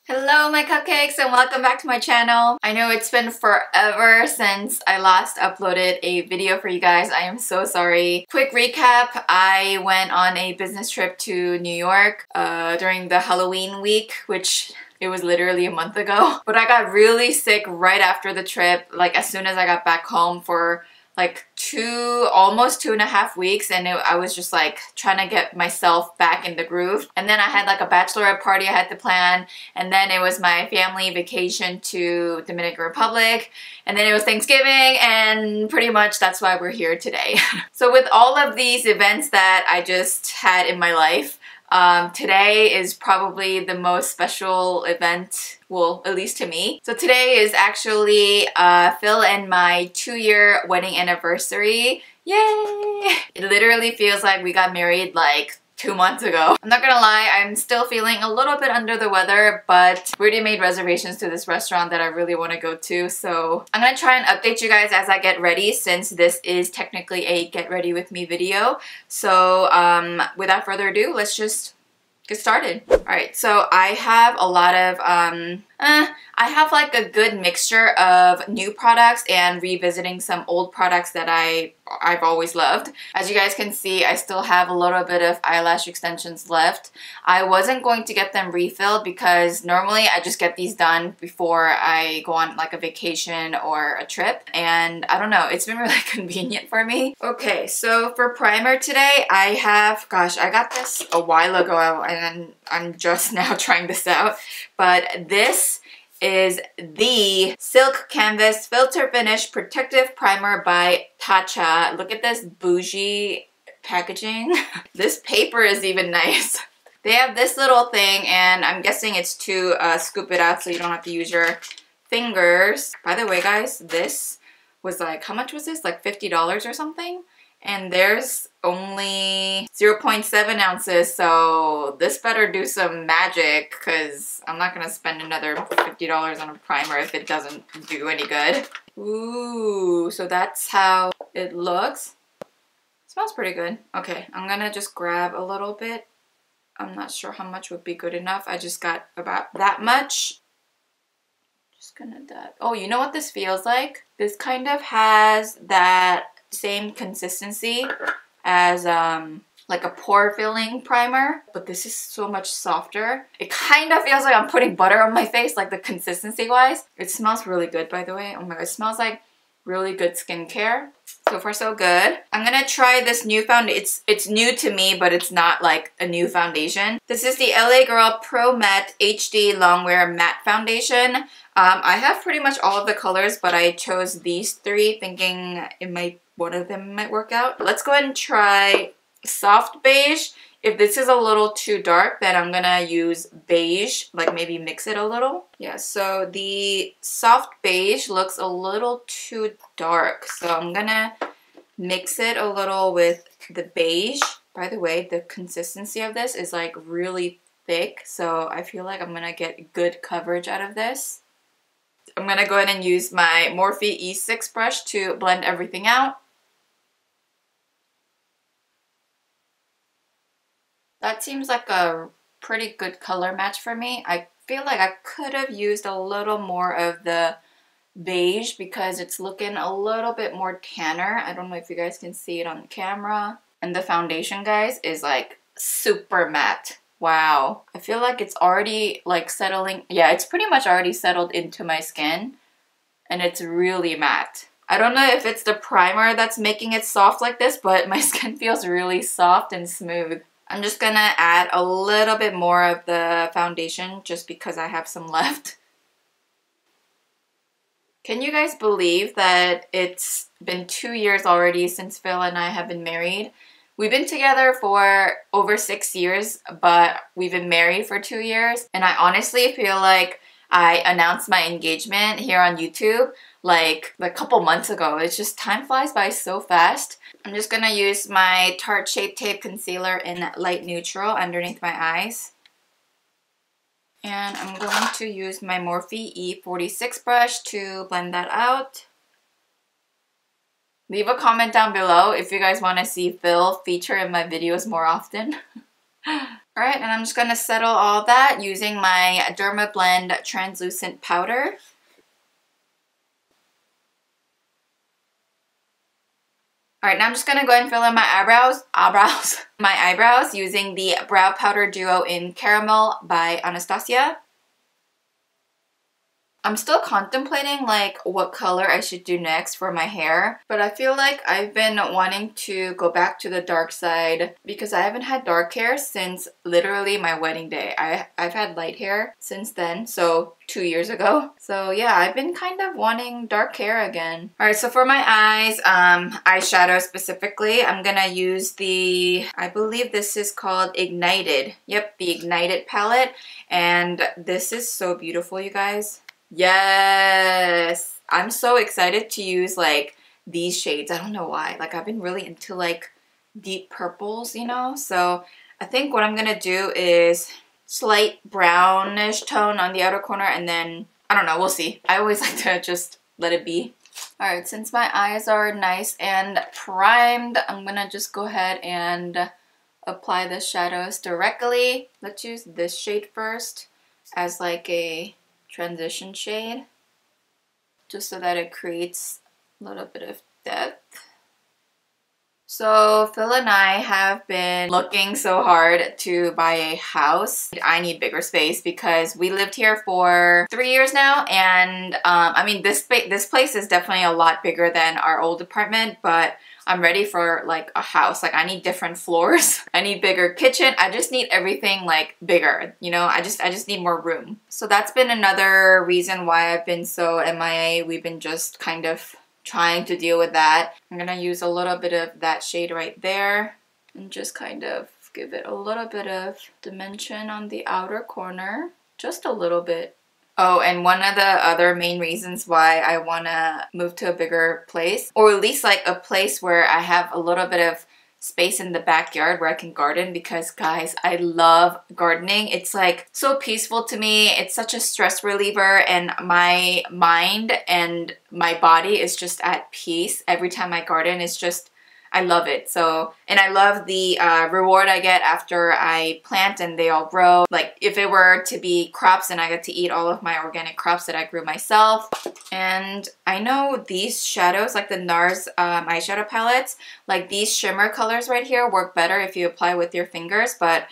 Hello my cupcakes and welcome back to my channel. I know it's been forever since I last uploaded a video for you guys. I am so sorry. Quick recap, I went on a business trip to New York during the Halloween week, which it was literally a month ago. But I got really sick right after the trip, like as soon as I got back home for like almost 2.5 weeks, and I was just like trying to get myself back in the groove. And then I had like a bachelorette party I had to plan, and then it was my family vacation to Dominican Republic, and then it was Thanksgiving, and pretty much that's why we're here today. So with all of these events that I just had in my life, today is probably the most special event, well, at least to me. So today is actually Phil and my 2-year wedding anniversary. Yay! It literally feels like we got married like 2 months ago. I'm not gonna lie, I'm still feeling a little bit under the weather, but we already made reservations to this restaurant that I really want to go to, so I'm gonna try and update you guys as I get ready, since this is technically a get ready with me video. So without further ado, let's just get started. Alright, so I have a lot of I have like a good mixture of new products and revisiting some old products that I've always loved. As you guys can see, I still have a little bit of eyelash extensions left. I wasn't going to get them refilled because normally I just get these done before I go on like a vacation or a trip, and I don't know, it's been really convenient for me. Okay, so for primer today, I have, gosh, I got this a while ago and I'm just now trying this out, but this is the Silk Canvas Filter Finish Protective Primer by Tatcha. Look at this bougie packaging. This paper is even nice. They have this little thing, and I'm guessing it's to scoop it out so you don't have to use your fingers. By the way, guys, this was like, how much was this? Like $50 or something? And there's only 0.7 ounces, so this better do some magic, because I'm not gonna spend another $50 on a primer if it doesn't do any good. Ooh, so that's how it looks. It smells pretty good. Okay, I'm gonna just grab a little bit. I'm not sure how much would be good enough. I just got about that much. Just gonna dab. Oh, you know what this feels like? This kind of has that same consistency as like a pore filling primer, but this is so much softer. It kind of feels like I'm putting butter on my face, like the consistency wise. It smells really good, by the way. Oh my god, it smells like really good skincare. So far so good. I'm gonna try this new foundation. It's new to me, but it's not like a new foundation. This is the LA Girl Pro Matte HD Longwear Matte Foundation. I have pretty much all of the colors, but I chose these three thinking one of them might work out. Let's go ahead and try soft beige. If this is a little too dark, then I'm gonna use beige, like maybe mix it a little. Yeah, so the soft beige looks a little too dark, so I'm gonna mix it a little with the beige. By the way, the consistency of this is like really thick, so I feel like I'm gonna get good coverage out of this. I'm gonna go ahead and use my Morphe E6 brush to blend everything out. That seems like a pretty good color match for me. I feel like I could have used a little more of the beige because it's looking a little bit more tanner. I don't know if you guys can see it on camera. And the foundation, guys, is like super matte. Wow. I feel like it's already like settling. Yeah, it's pretty much already settled into my skin, and it's really matte. I don't know if it's the primer that's making it soft like this, but my skin feels really soft and smooth. I'm just gonna add a little bit more of the foundation just because I have some left. Can you guys believe that it's been 2 years already since Phil and I have been married? We've been together for over 6 years, but we've been married for 2 years. And I honestly feel like I announced my engagement here on YouTube like a couple months ago. It's just, time flies by so fast. I'm just gonna use my Tarte Shape Tape Concealer in light neutral underneath my eyes. And I'm going to use my Morphe E46 brush to blend that out. Leave a comment down below if you guys want to see Phil feature in my videos more often. Alright, and I'm just going to settle all that using my Dermablend translucent powder. Alright, now I'm just going to go ahead and fill in my eyebrows using the Brow Powder Duo in Caramel by Anastasia. I'm still contemplating like what color I should do next for my hair, but I feel like I've been wanting to go back to the dark side because I haven't had dark hair since literally my wedding day. I've had light hair since then, so 2 years ago. So yeah, I've been kind of wanting dark hair again. Alright, so for my eyes, eyeshadow specifically, I'm gonna use the, I believe this is called Ignited. Yep, the Ignited palette, and this is so beautiful, you guys. Yes! I'm so excited to use like these shades. I don't know why. Like I've been really into like deep purples, you know? So I think what I'm gonna do is slight brownish tone on the outer corner and then, I don't know, we'll see. I always like to just let it be. Alright, since my eyes are nice and primed, I'm gonna just go ahead and apply the shadows directly. Let's use this shade first as like a transition shade, just so that it creates a little bit of depth. So Phil and I have been looking so hard to buy a house. I need bigger space because we lived here for 3 years now, and I mean this place is definitely a lot bigger than our old apartment, but I'm ready for like a house. Like I need different floors. I need bigger kitchen. I just need everything like bigger, you know? I just need more room. So that's been another reason why I've been so MIA. We've been just kind of trying to deal with that. I'm gonna use a little bit of that shade right there and just kind of give it a little bit of dimension on the outer corner. Just a little bit. Oh, and one of the other main reasons why I want to move to a bigger place, or at least like a place where I have a little bit of space in the backyard where I can garden, because guys, I love gardening. It's like so peaceful to me. It's such a stress reliever, and my mind and my body is just at peace every time I garden. It's just, I love it. So, and I love the reward I get after I plant and they all grow. Like if it were to be crops and I get to eat all of my organic crops that I grew myself. And I know these shadows, like the NARS eyeshadow palettes, like these shimmer colors right here work better if you apply with your fingers, but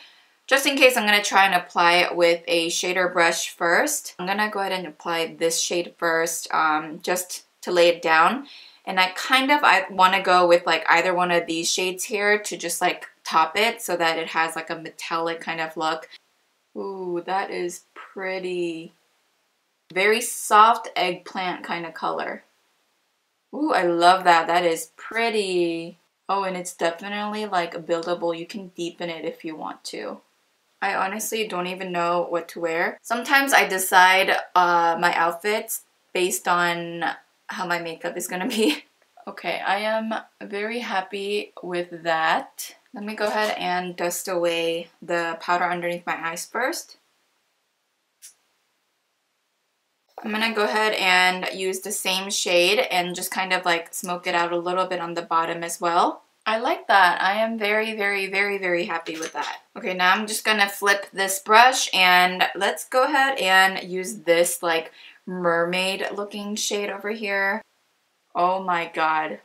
just in case, I'm going to try and apply it with a shader brush first. I'm going to go ahead and apply this shade first, just to lay it down. And I want to go with like either one of these shades here to just like top it so that it has like a metallic kind of look. Ooh, that is pretty. Very soft eggplant kind of color. Ooh, I love that. That is pretty. Oh, and it's definitely like buildable. You can deepen it if you want to. I honestly don't even know what to wear. Sometimes I decide my outfits based on how my makeup is gonna be. Okay, I am very happy with that. Let me go ahead and dust away the powder underneath my eyes first. I'm gonna go ahead and use the same shade and just kind of like smoke it out a little bit on the bottom as well. I like that. I am very, very, very, very happy with that. Okay, now I'm just gonna flip this brush and let's go ahead and use this like mermaid looking shade over here. Oh my god.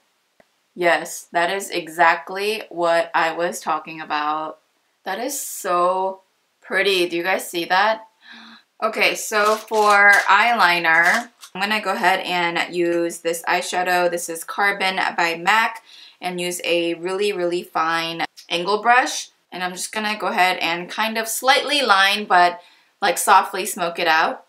Yes, that is exactly what I was talking about. That is so pretty. Do you guys see that? Okay, so for eyeliner, I'm gonna go ahead and use this eyeshadow. This is Carbon by MAC, and use a really, really fine angle brush. And I'm just gonna go ahead and kind of slightly line, but like softly smoke it out.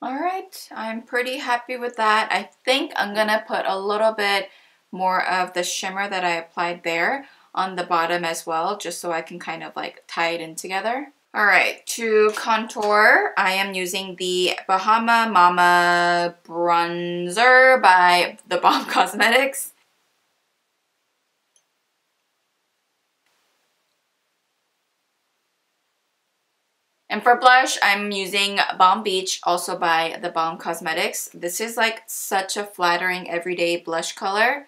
Alright, I'm pretty happy with that. I think I'm gonna put a little bit more of the shimmer that I applied there on the bottom as well, just so I can kind of like tie it in together. Alright, to contour, I am using the Bahama Mama Bronzer by The Balm Cosmetics. And for blush, I'm using Balm Beach, also by The Balm Cosmetics. This is like such a flattering everyday blush color.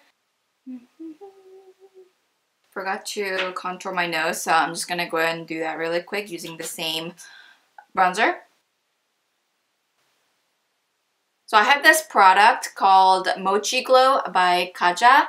Forgot to contour my nose, so I'm just gonna go ahead and do that really quick using the same bronzer. So I have this product called Mochi Glow by Kaja,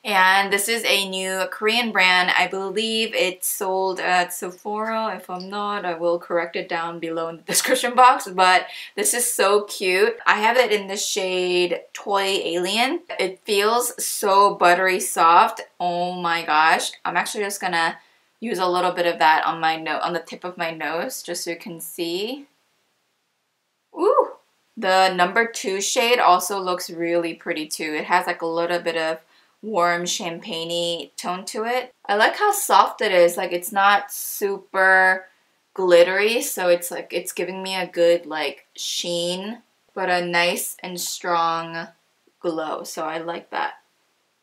and this is a new Korean brand. I believe it's sold at Sephora. If I'm not, I will correct it down below in the description box, but this is so cute. I have it in the shade Toy Alien. It feels so buttery soft. Oh my gosh. I'm actually just gonna use a little bit of that on my on the tip of my nose just so you can see. Ooh! The number 2 shade also looks really pretty too. It has like a little bit of warm champagne-y tone to it. I like how soft it is. Like it's not super glittery, so it's like it's giving me a good like sheen, but a nice and strong glow. So I like that.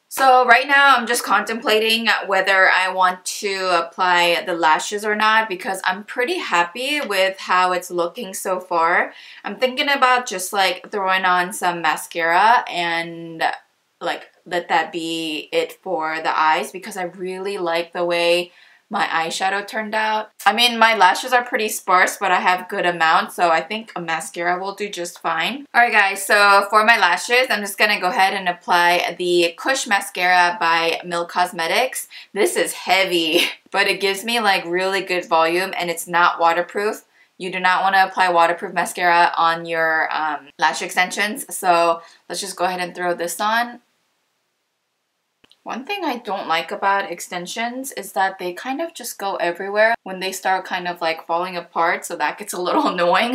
So right now I'm just contemplating whether I want to apply the lashes or not because I'm pretty happy with how it's looking so far. I'm thinking about just like throwing on some mascara and like let that be it for the eyes because I really like the way my eyeshadow turned out. I mean, my lashes are pretty sparse, but I have good amount, so I think a mascara will do just fine. Alright guys, so for my lashes, I'm just gonna go ahead and apply the Kush Mascara by Milk Cosmetics. This is heavy, but it gives me like really good volume and it's not waterproof. You do not want to apply waterproof mascara on your lash extensions, so let's just go ahead and throw this on. One thing I don't like about extensions is that they kind of just go everywhere when they start kind of like falling apart, so that gets a little annoying.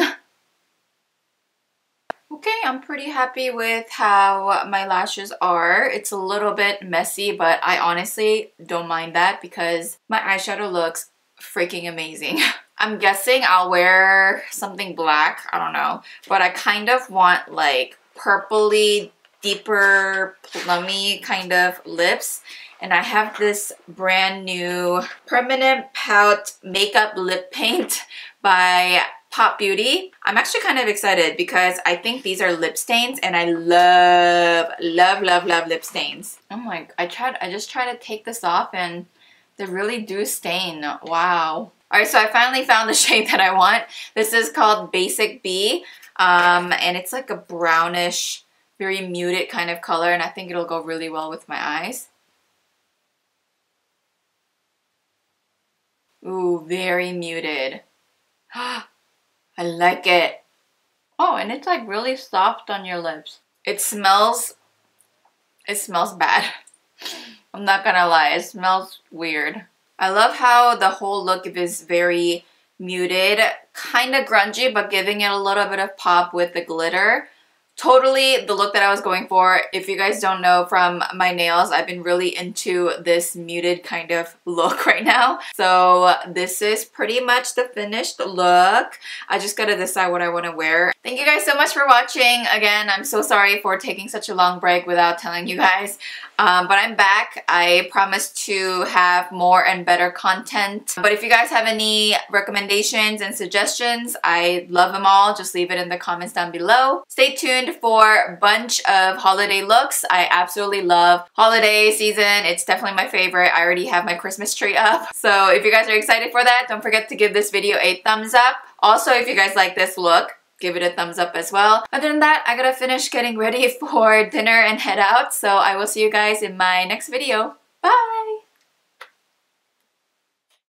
Okay, I'm pretty happy with how my lashes are. It's a little bit messy, but I honestly don't mind that because my eyeshadow looks freaking amazing. I'm guessing I'll wear something black, I don't know, but I kind of want like purpley, deeper plummy kind of lips, and I have this brand new permanent pout makeup lip paint by Pop Beauty. I'm actually kind of excited because I think these are lip stains and I love lip stains. Oh my, I just tried to take this off and they really do stain. Wow. Alright, so I finally found the shade that I want. This is called Basic B, and it's like a brownish, very muted kind of color, and I think it'll go really well with my eyes. Ooh, very muted. I like it. Oh, and it's like really soft on your lips. It smells bad. I'm not gonna lie, it smells weird. I love how the whole look is very muted, kind of grungy, but giving it a little bit of pop with the glitter. Totally the look that I was going for. If you guys don't know from my nails, I've been really into this muted kind of look right now. So this is pretty much the finished look. I just gotta decide what I want to wear. Thank you guys so much for watching. Again, I'm so sorry for taking such a long break without telling you guys. But I'm back. I promise to have more and better content. But if you guys have any recommendations and suggestions, I love them all. Just leave it in the comments down below. Stay tuned for a bunch of holiday looks. I absolutely love holiday season. It's definitely my favorite. I already have my Christmas tree up. So if you guys are excited for that, don't forget to give this video a thumbs up. Also, if you guys like this look, give it a thumbs up as well. Other than that, I gotta finish getting ready for dinner and head out. So I will see you guys in my next video. Bye!